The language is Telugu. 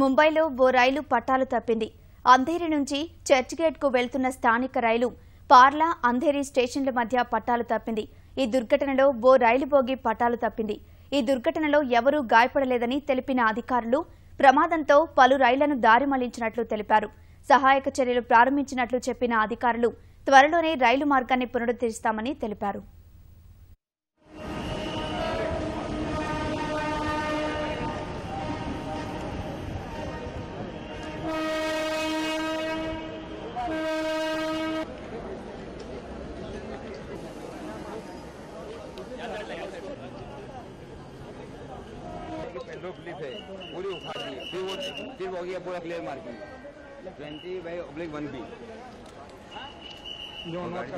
ముంబైలో ఓ రైలు పట్టాలు తప్పింది. అంధేరి నుంచి చర్చ్ గేట్ కు వెళ్తున్న స్థానిక రైలు పార్లా అంధేరి స్టేషన్ల మధ్య పట్టాలు తప్పింది. ఈ దుర్ఘటనలో ఓ రైలు బోగి పట్టాలు తప్పింది. ఈ దుర్ఘటనలో ఎవరూ గాయపడలేదని తెలిపిన అధికారులు ప్రమాదంతో పలు రైళ్లను దారి మళ్లించినట్లు తెలిపారు. సహాయక చర్యలు ప్రారంభించినట్లు చెప్పిన అధికారులు త్వరలోనే రైలు మార్గాన్ని పునరుద్ధరిస్తామని తెలిపారు. पूरी उखाड़ दी, फिर हो गया पूरा क्लियर मार्किंग 20/1B जो नोट